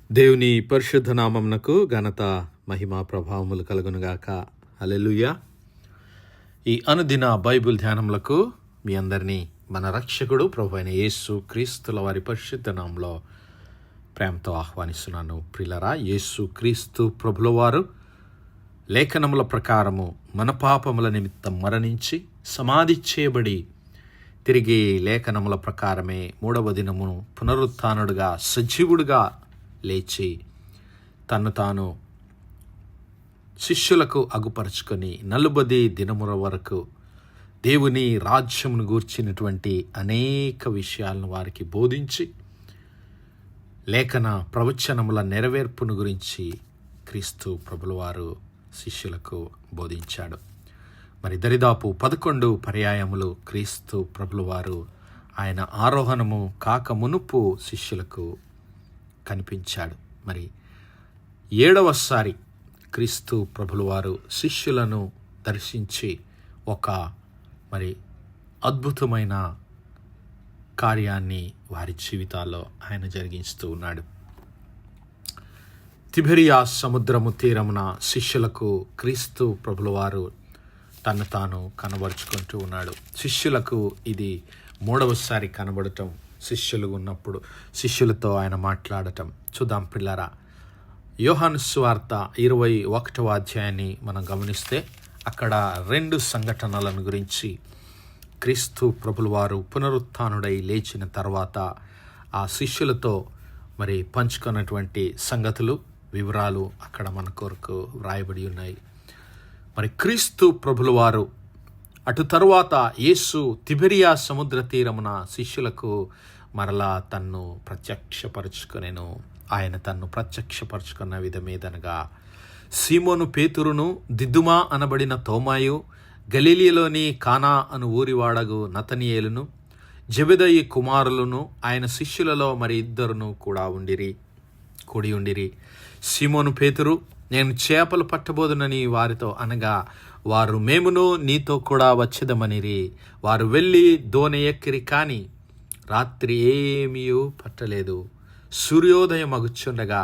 దేవుని పరిశుద్ధ నామమునకు ఘనత మహిమ ప్రభావములు కలుగునుగాక. హల్లెలూయా. ఈ అనుదిన బైబిల్ ధ్యానములకు మీ అందరినీ మన రక్షకుడు ప్రభువైన యేసు క్రీస్తుల వారి పరిశుద్ధ నామములో ప్రేమతో ఆహ్వానిస్తున్నాను. ప్రియులారా, యేసు క్రీస్తు ప్రభుల వారు లేఖనముల ప్రకారము మన పాపముల నిమిత్తం మరణించి సమాధి చేయబడి తిరిగి లేఖనముల ప్రకారమే మూడవ దినమును పునరుత్థానుడుగా సజీవుడుగా లేచి తను తాను శిష్యులకు అగుపరుచుకొని 40 దినముల వరకు దేవుని రాజ్యమును గూర్చినటువంటి అనేక విషయాలను వారికి బోధించి లేఖన ప్రవచనముల నెరవేర్పును గురించి క్రీస్తు ప్రభుల వారు శిష్యులకు బోధించాడు. మరి దరిదాపు 11 పర్యాయములు క్రీస్తు ప్రభుల వారు ఆయన ఆరోహణము కాక మునుపు శిష్యులకు కనిపించాడు. మరి 7వసారి క్రీస్తు ప్రభుల వారు శిష్యులను దర్శించి ఒక అద్భుతమైన కార్యాన్ని వారి జీవితాల్లో ఆయన జరిగిస్తూ ఉన్నాడు. తిబెరియా సముద్రము తీరమున శిష్యులకు క్రీస్తు ప్రభుల వారు తను తాను కనబరుచుకుంటూ ఉన్నాడు. శిష్యులకు ఇది 3వసారి కనబడటం, శిష్యులు ఉన్నప్పుడు శిష్యులతో ఆయన మాట్లాడటం. చూద్దాం పిల్లరా, యోహాను సువార్త 21వ అధ్యాయాన్ని మనం గమనిస్తే అక్కడ 2 సంఘటనలను గురించి క్రీస్తు ప్రభుల వారు పునరుత్థానుడై లేచిన తర్వాత ఆ శిష్యులతో పంచుకున్నటువంటి సంగతులు, వివరాలు అక్కడ మన కొరకు వ్రాయబడి ఉన్నాయి. మరి క్రీస్తు ప్రభుల వారు అటు తరువాత యేసు తిబెరియా సముద్ర తీరమున శిష్యులకు మరలా తన్ను ప్రత్యక్షపరుచుకొనెను. ఆయన తన్ను ప్రత్యక్షపరుచుకున్న విధమేదనగా, సీమోను పేతురును, దిదుమా అనబడిన తోమాయు, గలిలీలోని కానా అను ఊరివాడగు నతనియేలును, జెబెదయి కుమారులను ఆయన శిష్యులలో మరి 2 కూడా కూడి ఉండిరి. సీమోను పేతురు, నేను చేపలు పట్టబోదునని వారితో అనగా, వారు మేమును నీతో కూడా వచ్చేదమనిరి. వారు వెళ్ళి దోణి ఎక్కిరి, కానీ రాత్రి ఏమీ పట్టలేదు. సూర్యోదయం అగుచుండగా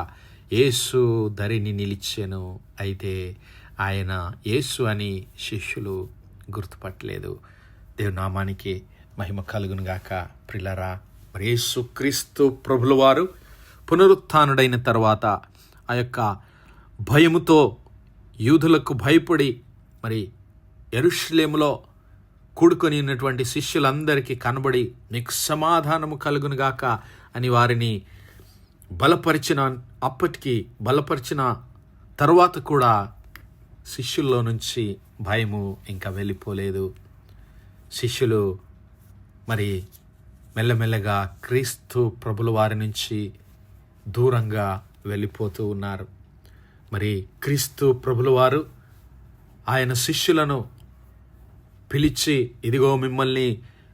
యేసు ధరిని నిలిచెను. అయితే ఆయన యేసు అని శిష్యులు గుర్తుపట్టలేదు. దేవుని నామానికి మహిమ కలుగునుగాక. ప్రియులారా, మరి యేసు క్రీస్తు ప్రభుల వారు పునరుత్థానుడైన తర్వాత ఆ యొక్క భయముతో యూదులకు భయపడి యెరూషలేములో కూడుకొని ఉన్నటువంటి శిష్యులందరికీ కనబడి, మీకు సమాధానము కలుగునుగాక అని వారిని బలపరిచిన తర్వాత కూడా శిష్యుల్లో నుంచి భయము ఇంకా వెళ్ళిపోలేదు. శిష్యులు మెల్లమెల్లగా క్రీస్తు ప్రభుల వారి నుంచి దూరంగా వెళ్ళిపోతూ ఉన్నారు. క్రీస్తు ప్రభుల వారు ఆయన శిష్యులను పిలిచి, ఇదిగో మిమ్మల్ని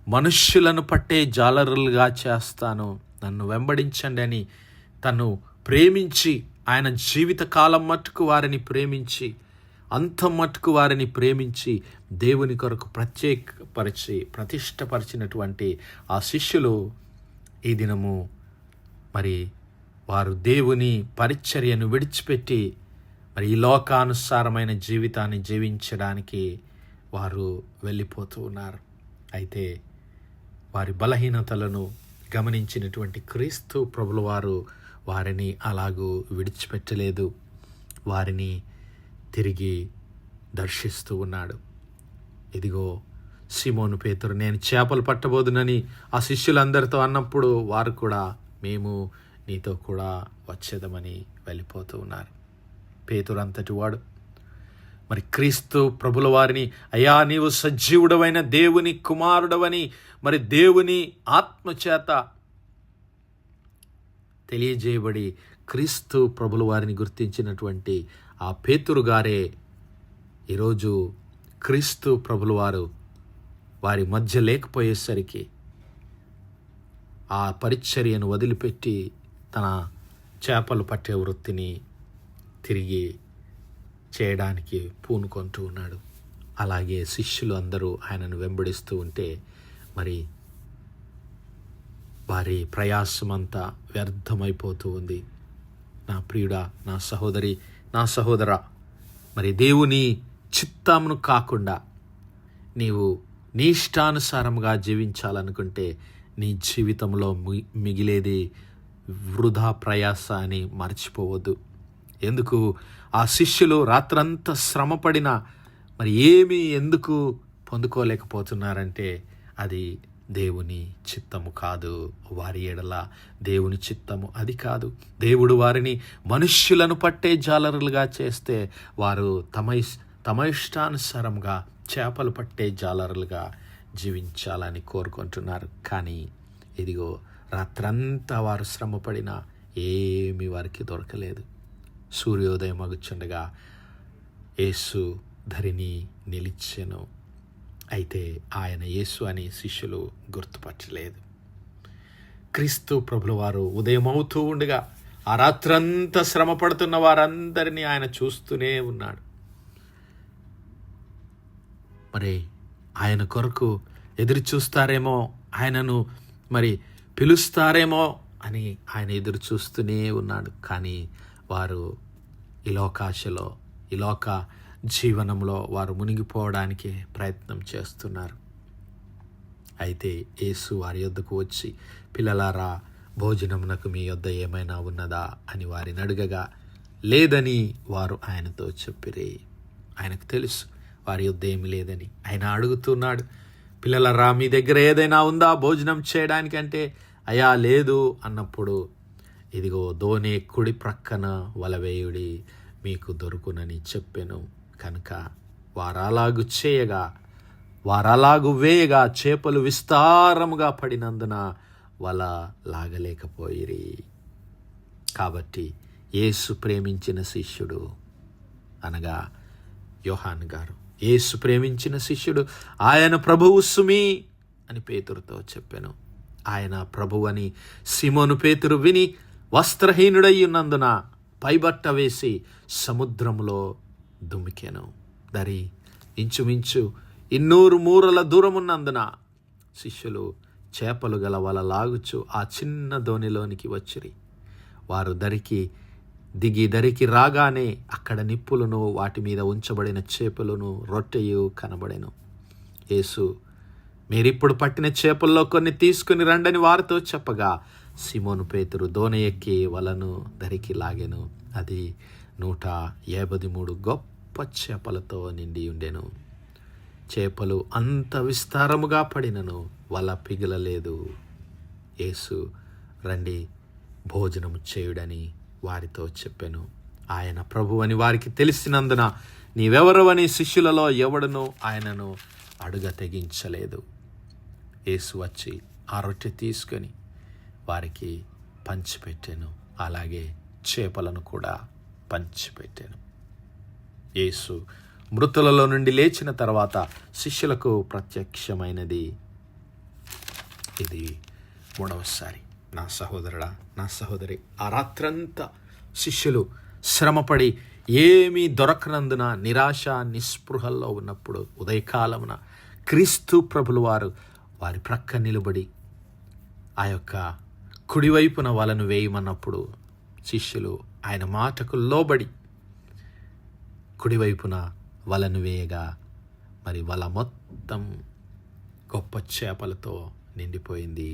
మనుష్యులను పట్టే జాలరులుగా చేస్తాను, నన్ను వెంబడించండి అని తను ప్రేమించి, ఆయన జీవితకాలం మట్టుకు వారిని ప్రేమించి, అంతం మట్టుకు వారిని ప్రేమించి దేవుని కొరకు ప్రతిష్టపరిచినటువంటి ఆ శిష్యులు ఈ దినము వారు దేవుని పరిచర్యను విడిచిపెట్టి ఈ లోకానుసారమైన జీవితాన్ని జీవించడానికి వారు వెళ్ళిపోతూ ఉన్నారు. అయితే వారి బలహీనతలను గమనించినటువంటి క్రీస్తు ప్రభుల వారు వారిని అలాగూ విడిచిపెట్టలేదు. వారిని తిరిగి దర్శిస్తూ ఉన్నాడు. ఇదిగో సీమోను పేతురు, నేను చేపలు పట్టబోదునని ఆ శిష్యులందరితో అన్నప్పుడు వారు కూడా మేము నీతో కూడా వచ్చేదమని వెళ్ళిపోతూ ఉన్నారు. పేతురు అంతటి వాడు క్రీస్తు ప్రభుల వారిని, అయ్యా నీవు సజీవుడవైన దేవుని కుమారుడవని దేవుని ఆత్మచేత తెలియజేయబడి క్రీస్తు ప్రభుల వారిని గుర్తించినటువంటి ఆ పేతురు గారే ఈరోజు క్రీస్తు ప్రభుల వారు వారి మధ్య లేకపోయేసరికి ఆ పరిచర్యను వదిలిపెట్టి తన చేపలు పట్టే వృత్తిని తిరిగి చేయడానికి పూనుకుంటూ ఉన్నాడు. అలాగే శిష్యులు అందరూ ఆయనను వెంబడిస్తూ ఉంటే వారి ప్రయాసమంతా వ్యర్థమైపోతూ ఉంది. నా ప్రియుడా, నా సహోదరి, నా సహోదరా, మరి దేవుని చిత్తమును కాకుండా నీవు నీ ఇష్టానుసారంగా జీవించాలనుకుంటే నీ జీవితంలో మిగిలేది వృధా ప్రయాస అని మర్చిపోవద్దు. ఎందుకు ఆ శిష్యులు రాత్రంతా శ్రమపడినా మరి ఎందుకు పొందుకోలేకపోతున్నారంటే అది దేవుని చిత్తము కాదు. వారి ఎడల దేవుని చిత్తము అది కాదు. దేవుడు వారిని మనుష్యులను పట్టే జాలరులుగా చేస్తే వారు తమ ఇష్టానుసారంగా చేపలు పట్టే జాలరులుగా జీవించాలని కోరుకుంటున్నారు. కానీ ఇదిగో రాత్రంతా వారు శ్రమపడినా ఏమీ వారికి దొరకలేదు. సూర్యోదయం అగుచుండగా యేసు ధరిని నిలిచెను. అయితే ఆయన యేసు అని శిష్యులు గుర్తుపట్టలేదు. క్రీస్తు ప్రభుల వారు ఉదయం అవుతూ ఉండగా ఆ రాత్రంతా శ్రమ పడుతున్న వారందరినీ ఆయన చూస్తూనే ఉన్నాడు. మరి ఆయన కొరకు ఎదురు చూస్తారేమో, ఆయనను మరి పిలుస్తారేమో అని ఆయన ఎదురు చూస్తూనే ఉన్నాడు. కానీ వారు ఈ లోకాశలో, ఈ లోక జీవనంలో వారు మునిగిపోవడానికి ప్రయత్నం చేస్తున్నారు. అయితే యేసు వారి యొద్దకు వచ్చి, పిల్లలారా, భోజనమునకు మీ యొద్ద ఏమైనా ఉన్నదా అని వారిని అడగగా లేదని వారు ఆయనతో చెప్పిరి. ఆయనకు తెలుసు వారి యొద్ద ఏమి లేదని. ఆయన అడుగుతున్నాడు, పిల్లలారా, మీ దగ్గర ఏదైనా ఉందా భోజనం చేయడానికి అంటే, అయ్యా లేదు అన్నప్పుడు, ఇదిగో దోణి కుడి ప్రక్కన వలవేయుడి, మీకు దొరుకునని చెప్పెను. కనుక వారలాగు వేయగా చేపలు విస్తారముగా పడినందున వల లాగలేకపోయిరి. కాబట్టి యేసు ప్రేమించిన శిష్యుడు అనగా యోహాను గారు, యేసు ప్రేమించిన శిష్యుడు ఆయన ప్రభువు సుమి అని పేతురుతో చెప్పెను. ఆయన ప్రభువు అని సీమోను పేతురు విని వస్త్రహీనుడై ఉన్నందున పైబట్ట వేసి సముద్రంలో దుమికెను. దరి ఇంచుమించు 200 మూరల దూరమున్నందున శిష్యులు చేపలు గల వల లాగుచు ఆ చిన్న దోణిలోనికి వచ్చిరి. వారు దరికి రాగానే అక్కడ నిప్పులను, వాటి మీద ఉంచబడిన చేపలను, రొట్టెయు కనబడెను. యేసు, మీరిప్పుడు పట్టిన చేపల్లో కొన్ని తీసుకుని రండని వారితో చెప్పగా సీమోను పేతురు దోణి ఎక్కి వలను దరికి లాగెను. అది 153 గొప్ప చేపలతో నిండి ఉండెను. చేపలు అంత విస్తారముగా పడినను వల పిగలలేదు. యేసు, రండి భోజనము చేయుడని వారితో చెప్పెను. ఆయన ప్రభు అని వారికి తెలిసినందున నీవెవరవని శిష్యులలో ఎవడునూ ఆయనను అడుగ తెగించలేదు. యేసు వచ్చి ఆ రొట్టె తీసుకొని వారికి పంచిపెట్టాను. అలాగే చేపలను కూడా పంచిపెట్టాను. యేసు మృతులలో నుండి లేచిన తర్వాత శిష్యులకు ప్రత్యక్షమైనది ఇది 3వసారి. నా సహోదరుడా, నా సహోదరి, ఆ రాత్రంతా శిష్యులు శ్రమపడి ఏమీ దొరకనందున నిరాశ నిస్పృహల్లో ఉన్నప్పుడు ఉదయకాలమున క్రీస్తు ప్రభులు వారి ప్రక్క నిలబడి ఆ యొక్క కుడివైపున వలను వేయమన్నప్పుడు శిష్యులు ఆయన మాటకు లోబడి కుడివైపున వలను వేయగా మరి వల మొత్తం గొప్ప చేపలతో నిండిపోయింది.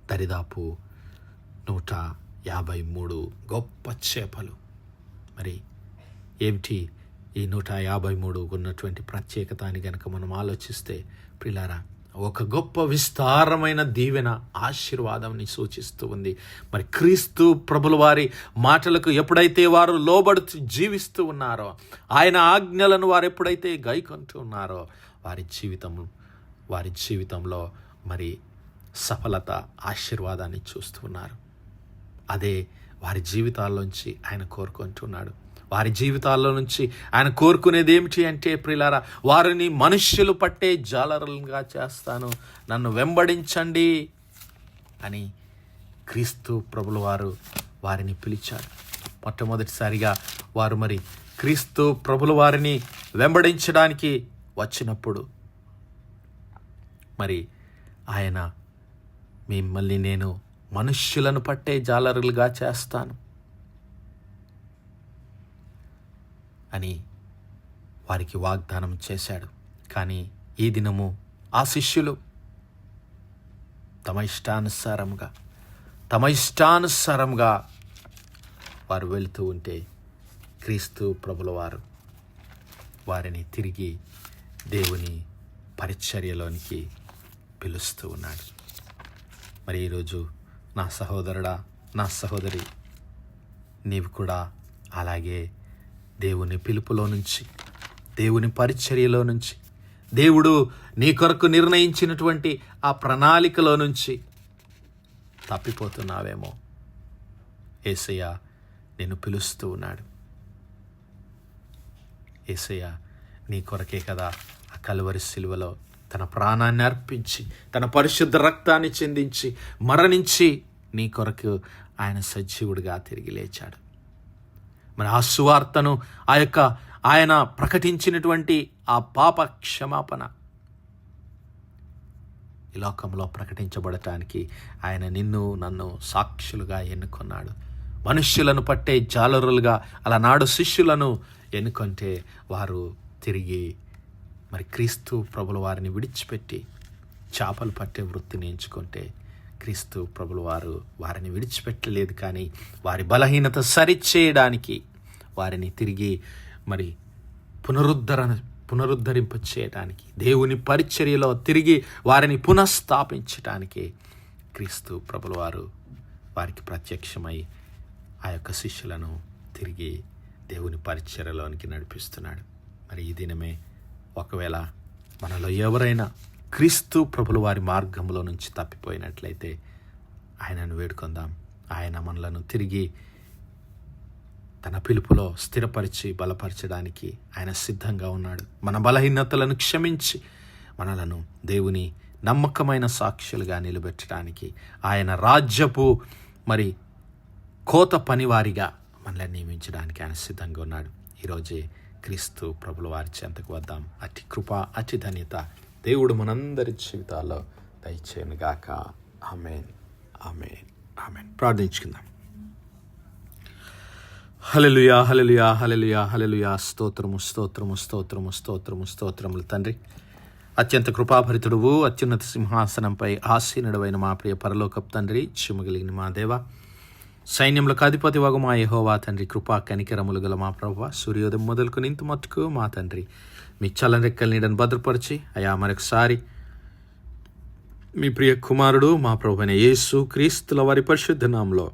దరిదాపు 153 గొప్ప చేపలు. మరి ఏమిటి ఈ 153 ఉన్నటువంటి ప్రత్యేకత అని కనుక మనం ఆలోచిస్తే ప్రియులారా, ఒక గొప్ప విస్తారమైన దీవెన, ఆశీర్వాదంని సూచిస్తూ ఉంది. మరి క్రీస్తు ప్రభుల వారి మాటలకు ఎప్పుడైతే వారు లోబడుతూ జీవిస్తూ ఉన్నారో, ఆయన ఆజ్ఞలను వారు ఎప్పుడైతే గైకొంటూ ఉన్నారో, వారి జీవితంలో మరి సఫలత, ఆశీర్వాదాన్ని చూస్తున్నారు. అదే వారి జీవితాల్లోంచి ఆయన కోరుకుంటున్నాడు. వారి జీవితాల్లో నుంచి ఆయన కోరుకునేది ఏమిటి అంటే ప్రియులారా, వారిని మనుష్యులు పట్టే జాలరులుగా చేస్తాను, నన్ను వెంబడించండి అని క్రీస్తు ప్రభుల వారిని పిలిచారు. మొట్టమొదటిసారిగా వారు మరి క్రీస్తు ప్రభుల వారిని వెంబడించడానికి వచ్చినప్పుడు మరి ఆయన, మిమ్మల్ని నేను మనుష్యులను పట్టే జాలరులుగా చేస్తాను అని వారికి వాగ్దానం చేశాడు. కానీ ఈ దినము ఆ శిష్యులు తమ ఇష్టానుసారంగా వారు వెళుతూ ఉంటే క్రీస్తు ప్రభుల వారు వారిని తిరిగి దేవుని పరిచర్యలోనికి పిలుస్తూ ఉన్నాడు. మరి ఈరోజు నా సహోదరుడా, నా సహోదరి, నీవు కూడా అలాగే దేవుని పిలుపులో నుంచి, దేవుని పరిచర్యలో నుంచి, దేవుడు నీ కొరకు నిర్ణయించినటువంటి ఆ ప్రణాళికలో నుంచి తప్పిపోతున్నావేమో. యేసయ్య నిన్ను పిలుస్తూ ఉన్నాడు. యేసయ్య నీ కొరకే కదా ఆ కలువరి సిలువలో తన ప్రాణాన్ని అర్పించి, తన పరిశుద్ధ రక్తాన్ని చిందించి, మరణించి నీ కొరకు ఆయన సజీవుడిగా తిరిగి లేచాడు. మరి ఆ సువార్తను ఆయన ప్రకటించినటువంటి ఆ పాప క్షమాపణ ఈ లోకంలో ప్రకటించబడటానికి ఆయన నిన్ను నన్ను సాక్షులుగా ఎన్నుకున్నాడు. మనుష్యులను పట్టే జాలరులుగా అలనాడు శిష్యులను ఎన్నుకుంటే వారు తిరిగి మరి క్రీస్తు ప్రభుల వారిని విడిచిపెట్టి చేపలు పట్టే వృత్తిని ఎంచుకుంటే క్రీస్తు ప్రభుల వారు వారిని విడిచిపెట్టలేదు. కానీ వారి బలహీనత సరిచేయడానికి, వారిని తిరిగి మరి పునరుద్ధరింప చేయడానికి, దేవుని పరిచర్యలో తిరిగి వారిని పునఃస్థాపించటానికి క్రీస్తు ప్రభుల వారు వారికి ప్రత్యక్షమై ఆ యొక్క శిష్యులను తిరిగి దేవుని పరిచర్యలోనికి నడిపిస్తున్నాడు. మరి ఈ దినమే ఒకవేళ మనలో ఎవరైనా క్రీస్తు ప్రభుల వారి మార్గంలో నుంచి తప్పిపోయినట్లయితే ఆయనను వేడుకొందాం. ఆయన మనలను తిరిగి తన పిలుపులో స్థిరపరిచి బలపరచడానికి ఆయన సిద్ధంగా ఉన్నాడు. మన బలహీనతలను క్షమించి మనలను దేవుని నమ్మకమైన సాక్షులుగా నిలబెట్టడానికి, ఆయన రాజ్యపు మరి కోత పనివారిగా మనల్ని నియమించడానికి ఆయన సిద్ధంగా ఉన్నాడు. ఈరోజే క్రీస్తు ప్రభుల వారి చెంతకు వద్దాం. అతి కృప, అతి ధన్యత దేవుడు మనందరి జీవితాల్లో దయచేయనుగాక. ఆమేన్, ఆమేన్, ఆమేన్. ప్రార్థించుకుందాం. హల్లెలూయా, హల్లెలూయా, హల్లెలూయా, హల్లెలూయా. స్తోత్రము, స్తోత్రము, స్తోత్రము, స్తోత్రము, స్తోత్రములు తండ్రి. అత్యంత కృపాభరితుడువు, అత్యున్నత సింహాసనంపై ఆసీనుడవైన మా ప్రియ పరలోకపు తండ్రి, చిమ్మగలిగిన మా దేవ, సైన్యములకు అధిపతి వగు మా యెహోవా తండ్రి, కృపా కనికరములు గల మా ప్రభువా, సూర్యోదయం మొదలుకొని ఇంత మట్టుకు మా తండ్రి మీ చల్లని రెక్కల నీడను భద్రపరిచి అయా మరొకసారి మీ ప్రియ కుమారుడు మా ప్రభువైన యేసు క్రీస్తుల వారి పరిశుద్ధ నామములో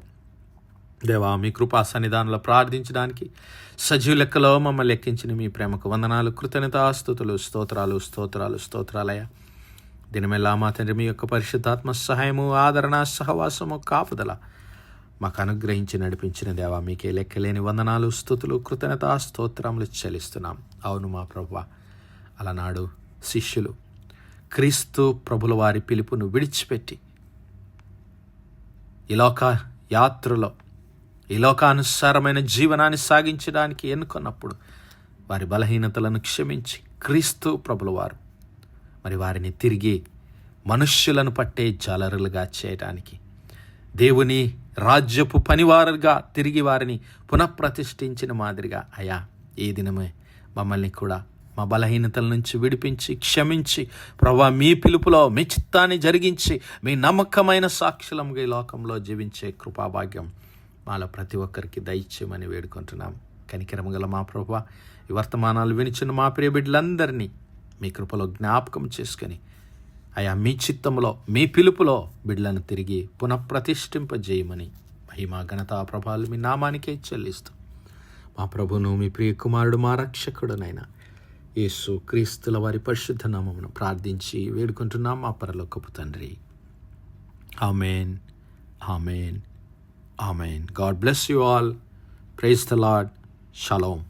దేవా మీ కృపా సన్నిధానంలో ప్రార్థించడానికి సజీవ లెక్కలో మమ్మల్ని లెక్కించిన మీ ప్రేమకు వందనాలు, కృతజ్ఞతాస్తుతులు, స్తోత్రాలు, స్తోత్రాలు, స్తోత్రాలయ. దినమెల్లా మా తండ్రి మీ యొక్క పరిశుద్ధాత్మ సహాయము, ఆదరణ, సహవాసము, కాపుదల మాకు అనుగ్రహించి నడిపించిన దేవా మీకే లెక్కలేని వందనాలు, స్తుతులు, కృతజ్ఞతా స్తోత్రములు చెల్లిస్తున్నాం. అవును మా ప్రభువా, అలనాడు శిష్యులు క్రీస్తు ప్రభుల వారి పిలుపును విడిచిపెట్టి ఈ లోక యాత్రలో ఈ లోకానుసారమైన జీవనాన్ని సాగించడానికి ఎన్నుకున్నప్పుడు వారి బలహీనతలను క్షమించి క్రీస్తు ప్రభుల వారు మరి వారిని తిరిగి మనుష్యులను పట్టే జాలరులుగా చేయడానికి, దేవుని రాజ్యపు పనివారుగా తిరిగి వారిని పునఃప్రతిష్ఠించిన మాదిరిగా అయా ఈ దినమే మమ్మల్ని కూడా మా బలహీనతల నుంచి విడిపించి క్షమించి ప్రభువా మీ పిలుపులో మీ చిత్తాన్ని జరిగించి మీ నమ్మకమైన సాక్షులంగా ఈ లోకంలో జీవించే కృపాభాగ్యం మాలో ప్రతి ఒక్కరికి దయచేయమని వేడుకుంటున్నాం. కనికరము గల మా ప్రభువా, ఈ వర్తమానాలు వినిచిన మా ప్రియ బిడ్డలందరినీ మీ కృపలో జ్ఞాపకం చేసుకొని అయా మీ చిత్తంలో మీ పిలుపులో బిడ్డలను తిరిగి పునఃప్రతిష్ఠింపజేయమని మహిమా ఘనతా ప్రభావాలు మీ నామానికే చెల్లిస్తూ మా ప్రభును మీ ప్రియ కుమారుడు మా రక్షకుడునైనా యేసు క్రీస్తుల వారి పరిశుద్ధ నామమును ప్రార్థించి వేడుకుంటున్నాం మా పరలోకపు తండ్రి. Amen, amen, amen. God bless you all. Praise the Lord. Shalom.